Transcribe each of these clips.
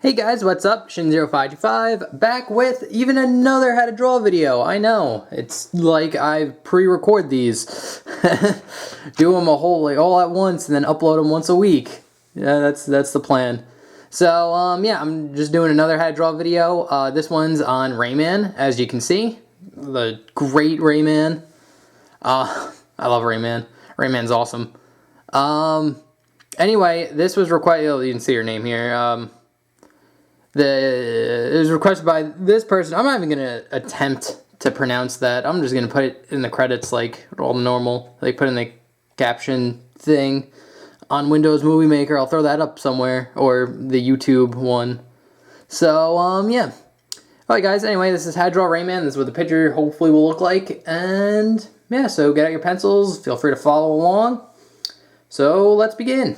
Hey guys, what's up? Shin0525 back with even another how to draw video. I know, it's like I pre-record these, do them all at once and then upload them once a week. Yeah, that's the plan. So yeah, I'm just doing another how to draw video. This one's on Rayman, as you can see, the great Rayman. I love Rayman. Rayman's awesome. Anyway, this was requested. Oh, you can see her name here. It was requested by this person. I'm not even going to attempt to pronounce that. I'm just going to put it in the credits like all normal. Like put in the caption thing on Windows Movie Maker. I'll throw that up somewhere. Or the YouTube one. So, yeah. Alright guys, anyway, this is how to draw Rayman. This is what the picture hopefully will look like. And, yeah, so get out your pencils. Feel free to follow along. So, let's begin.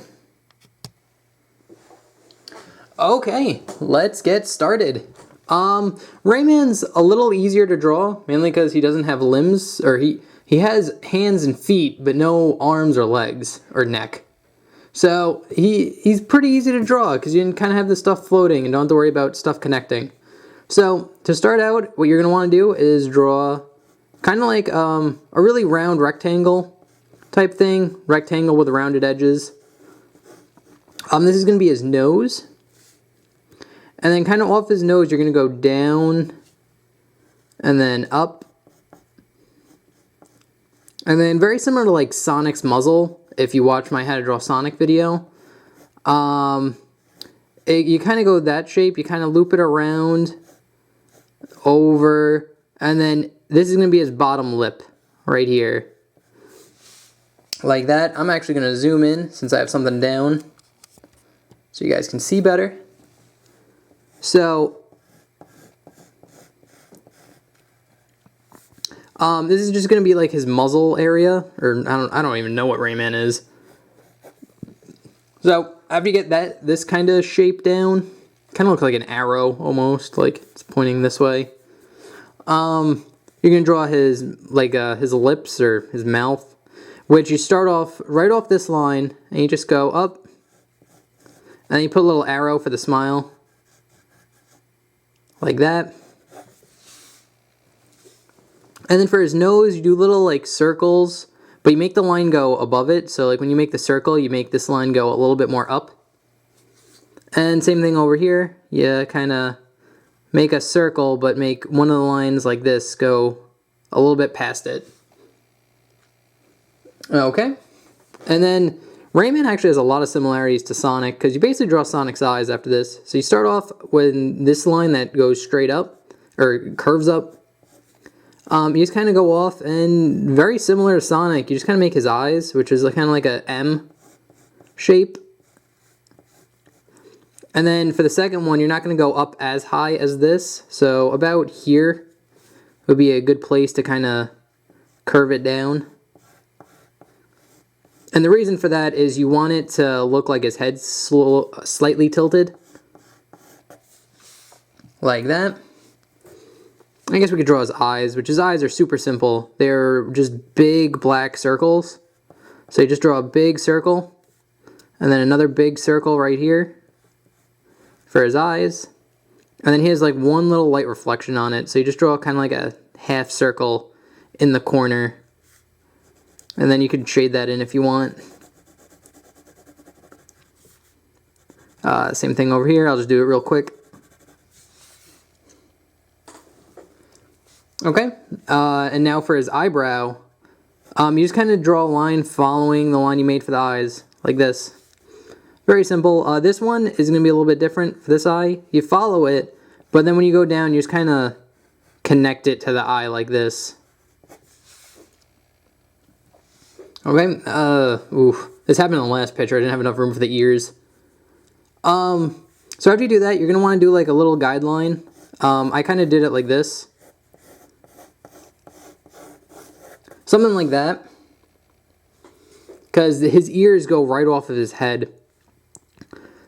Okay, let's get started. Rayman's a little easier to draw, mainly because he doesn't have limbs, or he has hands and feet, but no arms or legs, or neck. So, he's pretty easy to draw, because you can kind of have the stuff floating, and don't have to worry about stuff connecting. So, to start out, what you're going to want to do is draw kind of like a really round rectangle type thing, rectangle with rounded edges. This is going to be his nose. And then kind of off his nose, you're going to go down and then up. And then very similar to like Sonic's muzzle, if you watch my How to Draw Sonic video. You kind of go that shape, you kind of loop it around, over, and then this is going to be his bottom lip right here. Like that. I'm actually going to zoom in since I have something down so you guys can see better. So, this is just going to be like his muzzle area, or I don't even know what Rayman is. So, after you get this kind of shape down, kind of looks like an arrow almost, like it's pointing this way. You're going to draw his lips or his mouth, which you start off right off this line, and you just go up, and then you put a little arrow for the smile. Like that. And then for his nose, you do little like circles, but you make the line go above it. So like when you make the circle, you make this line go a little bit more up. And same thing over here. You kind of make a circle, but make one of the lines like this go a little bit past it. Okay. And then Rayman actually has a lot of similarities to Sonic, because you basically draw Sonic's eyes after this. So you start off with this line that goes straight up, or curves up. You just kind of go off, and very similar to Sonic, you just kind of make his eyes, which is kind of like a M shape. And then for the second one, you're not going to go up as high as this. So about here would be a good place to kind of curve it down. And the reason for that is you want it to look like his head's slightly tilted. Like that. I guess we could draw his eyes, which his eyes are super simple. They're just big black circles. So you just draw a big circle, and then another big circle right here for his eyes. And then he has like one little light reflection on it. So you just draw kind of like a half circle in the corner. And then you can shade that in if you want. Same thing over here. I'll just do it real quick. Okay. And now for his eyebrow, you just kind of draw a line following the line you made for the eyes, like this. Very simple. This one is going to be a little bit different for this eye. You follow it, but then when you go down, you just kind of connect it to the eye like this. Okay, this happened in the last picture. I didn't have enough room for the ears. So after you do that, you're going to want to do like a little guideline. I kind of did it like this. Something like that. Because his ears go right off of his head.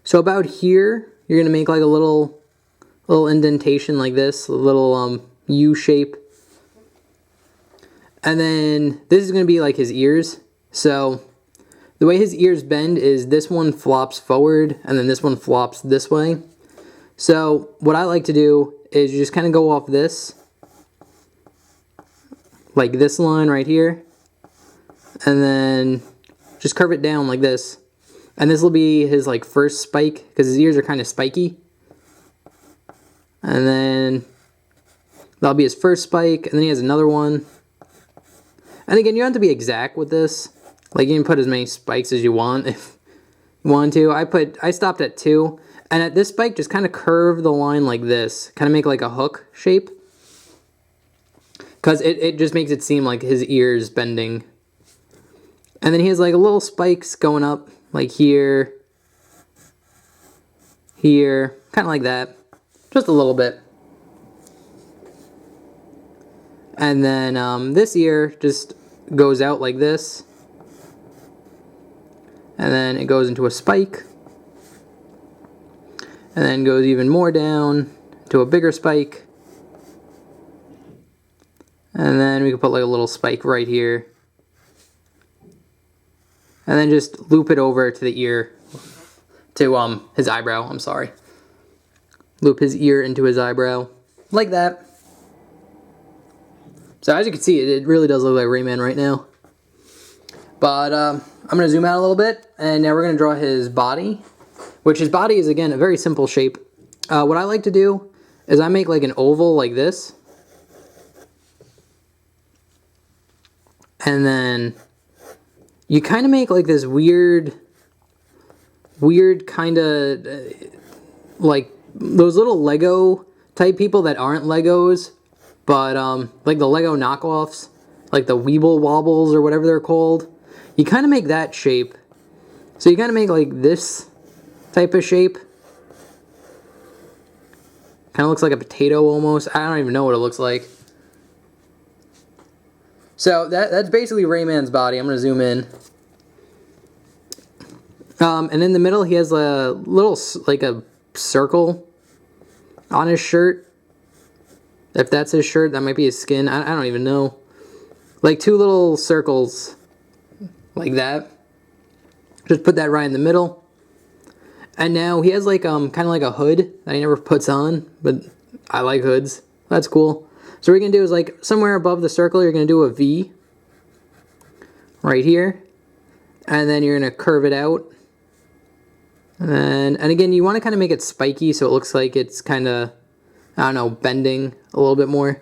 So about here, you're going to make like a little indentation like this. A little U shape. And then this is going to be like his ears. So the way his ears bend is this one flops forward and then this one flops this way. So what I like to do is you just kind of go off this, like this line right here, and then just curve it down like this. And this will be his like first spike, because his ears are kind of spiky. And then that'll be his first spike, and then he has another one. And again, you don't have to be exact with this. Like, you can put as many spikes as you want if you want to. I stopped at 2, and at this spike, just kind of curve the line like this. Kind of make like a hook shape. Because it just makes it seem like his ear's bending. And then he has like little spikes going up, like here, here, kind of like that. Just a little bit. And then this ear just goes out like this. And then it goes into a spike. And then goes even more down to a bigger spike. And then we can put like a little spike right here. And then just loop it over to the ear, to his eyebrow, I'm sorry. Loop his ear into his eyebrow, like that. So as you can see, it really does look like Rayman right now. But I'm going to zoom out a little bit, and now we're going to draw his body, which his body is, again, a very simple shape. What I like to do is I make like an oval like this. And then you kind of make like this weird kind of like those little Lego type people that aren't Legos, but like the Lego knockoffs, like the Weeble Wobbles or whatever they're called. You kind of make that shape. So you kind of make like this type of shape. Kind of looks like a potato almost. I don't even know what it looks like. So that's basically Rayman's body. I'm going to zoom in. And in the middle, he has a little, like a circle on his shirt. If that's his shirt, that might be his skin. I don't even know. Like 2 little circles like that. Just put that right in the middle. And now he has like kind of like a hood that he never puts on, but I like hoods. That's cool. So what you're going to do is like somewhere above the circle, you're going to do a V right here. And then you're going to curve it out. And again, you want to kind of make it spiky so it looks like it's kind of, I don't know, bending a little bit more. And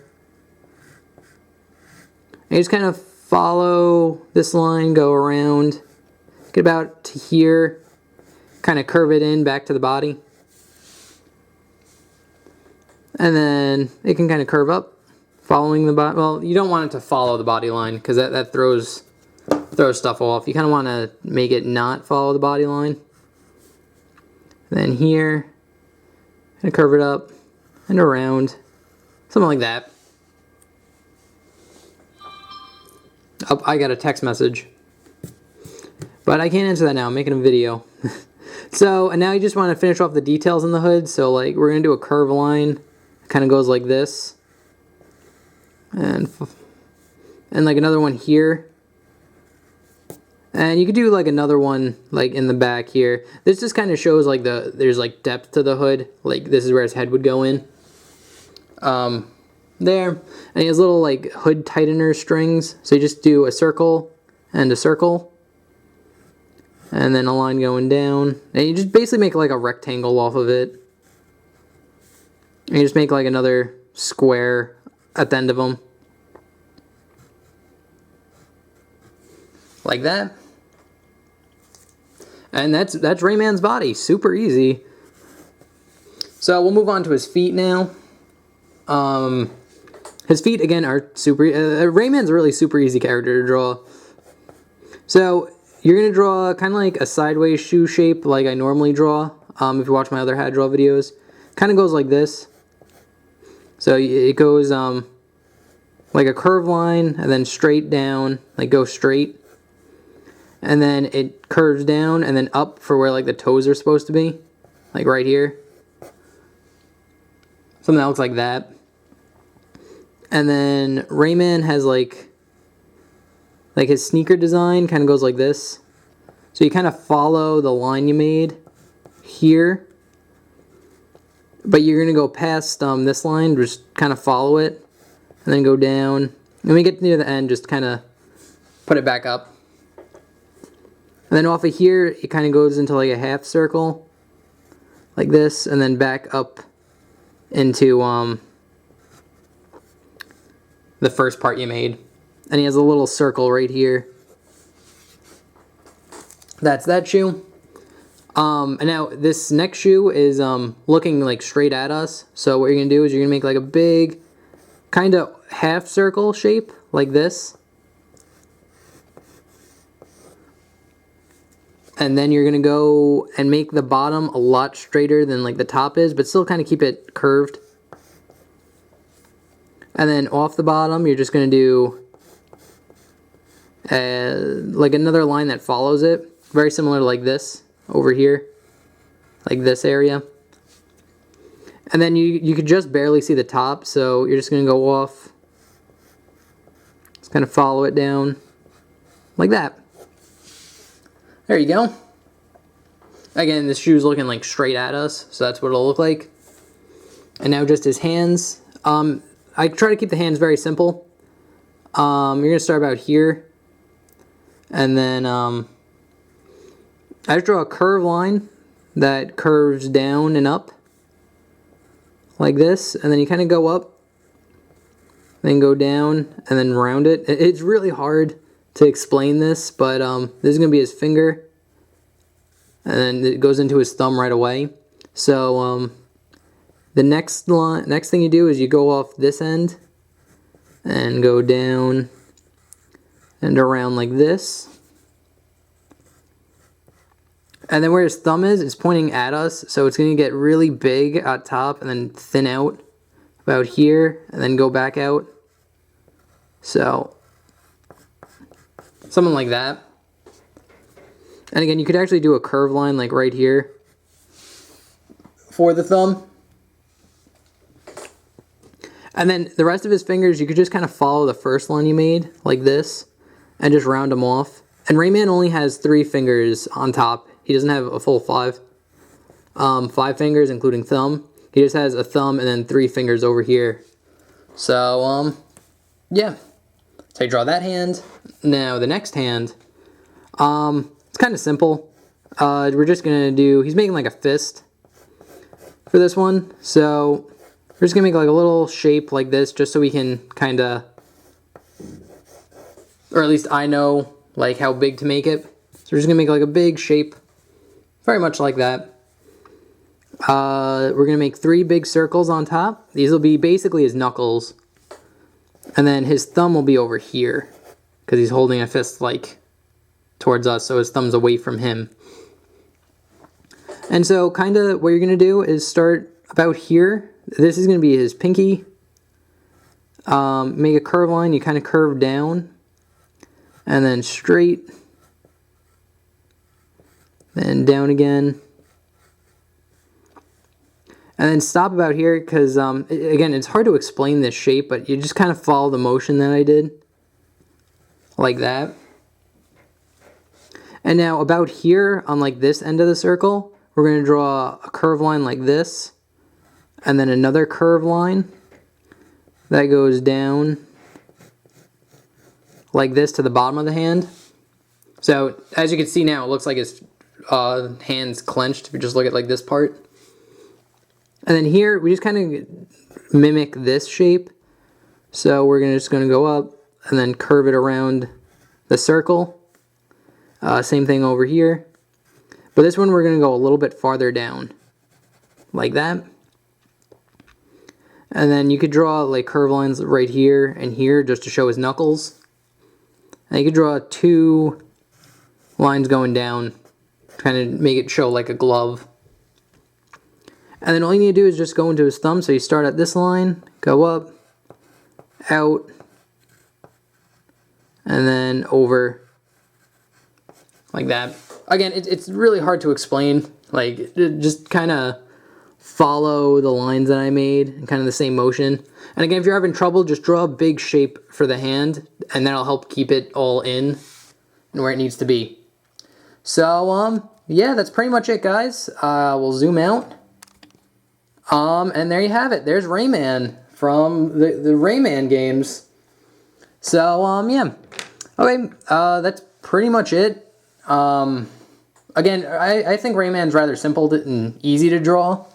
you just kind of follow this line, go around, get about to here, kind of curve it in back to the body. And then it can kind of curve up, following the body. Well, you don't want it to follow the body line because that throws stuff off. You kind of want to make it not follow the body line. Then here, kind of curve it up and around, something like that. Oh, I got a text message, but I can't answer that now. I'm making a video. So, and now you just want to finish off the details in the hood. So, like, we're gonna do a curve line, kind of goes like this, and like another one here. And you could do like another one like in the back here. This just kind of shows like there's like depth to the hood. Like this is where his head would go in. There. And he has little like hood tightener strings. So you just do a circle and a circle. And then a line going down. And you just basically make like a rectangle off of it. And you just make like another square at the end of them. Like that. And that's Rayman's body. Super easy. So we'll move on to his feet now. His feet, again, are super... Rayman's a really super easy character to draw. So you're going to draw kind of like a sideways shoe shape like I normally draw. If you watch my other how to draw videos. Kind of goes like this. So it goes like a curved line and then straight down. Like go straight. And then it curves down and then up for where like the toes are supposed to be. Like right here. Something that looks like that. And then Rayman has like his sneaker design kind of goes like this. So you kind of follow the line you made here. but you're gonna go past this line, just kind of follow it, and then go down. And when you get near the end, just kind of put it back up. And then off of here, it kind of goes into like a half circle, like this, and then back up into the first part you made. And he has a little circle right here. That's that shoe. And now this next shoe is looking like straight at us. So what you're gonna do is you're gonna make like a big kind of half circle shape like this. And then you're gonna go and make the bottom a lot straighter than like the top is, but still kind of keep it curved. And then off the bottom, you're just gonna do like another line that follows it, very similar to like this over here, like this area. And then you could just barely see the top, so you're just gonna go off, just kind of follow it down like that. There you go. Again, this shoe's looking like straight at us, so that's what it'll look like. And now just his hands. I try to keep the hands very simple. You're gonna start about here, and then I just draw a curved line that curves down and up like this, and then you kind of go up, then go down, and then round it. It's really hard to explain this, but this is gonna be his finger, and then it goes into his thumb right away. So the next thing you do is you go off this end and go down and around like this. And then where his thumb is, it's pointing at us, so it's going to get really big at top and then thin out about here and then go back out. So something like that. And again, you could actually do a curved line like right here for the thumb. And then the rest of his fingers, you could just kind of follow the first line you made, like this, and just round them off. And Rayman only has 3 fingers on top. He doesn't have a full 5. 5 fingers, including thumb. He just has a thumb and then 3 fingers over here. So, yeah. So you draw that hand. Now, the next hand, it's kind of simple. We're just going to do, he's making like a fist for this one. So we're just going to make like a little shape like this just so we can kind of, or at least I know like how big to make it. So we're just going to make like a big shape, very much like that. We're going to make 3 big circles on top. These will be basically his knuckles. And then his thumb will be over here because he's holding a fist like towards us, so his thumb's away from him. And so kind of what you're going to do is start about here. This is going to be his pinky. Make a curve line. You kind of curve down and then straight, then down again, and then stop about here because again, it's hard to explain this shape, but you just kind of follow the motion that I did like that. And now about here on like this end of the circle, we're going to draw a curved line like this, and then another curved line that goes down like this to the bottom of the hand. So as you can see now, it looks like his hand's clenched if you just look at like this part. And then here we just kind of mimic this shape. So we're just going to go up and then curve it around the circle. Same thing over here. But this one we're going to go a little bit farther down like that. And then you could draw like curve lines right here and here just to show his knuckles. And you could draw 2 lines going down to kind of make it show like a glove. And then all you need to do is just go into his thumb. So you start at this line, go up, out, and then over like that. Again, it's really hard to explain. Like, just kind of follow the lines that I made and kind of the same motion. And again, if you're having trouble, just draw a big shape for the hand, and that'll help keep it all in and where it needs to be. So, yeah, that's pretty much it, guys. We'll zoom out. And there you have it. There's Rayman from the Rayman games. So, yeah. Okay, that's pretty much it. Again, I think Rayman's rather simple and easy to draw.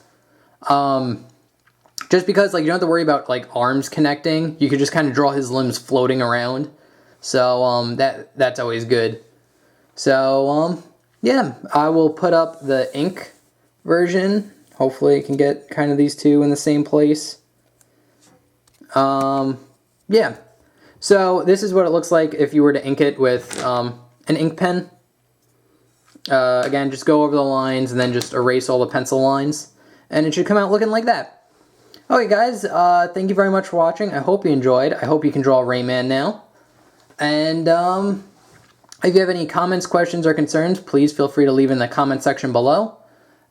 Just because, like, you don't have to worry about, like, arms connecting. You could just kind of draw his limbs floating around. So, that's always good. So, yeah, I will put up the ink version. Hopefully I can get kind of these two in the same place. Yeah. So this is what it looks like if you were to ink it with an ink pen. Again, just go over the lines and then just erase all the pencil lines. And it should come out looking like that. Okay, guys, thank you very much for watching. I hope you enjoyed. I hope you can draw Rayman now. And if you have any comments, questions, or concerns, please feel free to leave in the comment section below.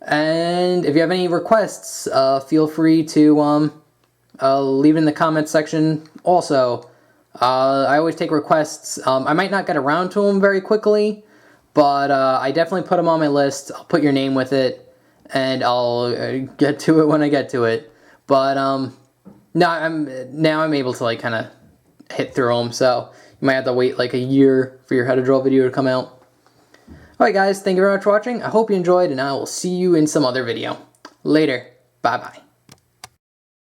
And if you have any requests, feel free to leave in the comment section also. I always take requests. I might not get around to them very quickly, but I definitely put them on my list. I'll put your name with it, and I'll get to it when I get to it. But now I'm able to, like, kind of hit through them, so you might have to wait like a year for your How to Draw video to come out. Alright guys, thank you very much for watching. I hope you enjoyed, and I will see you in some other video. Later. Bye-bye.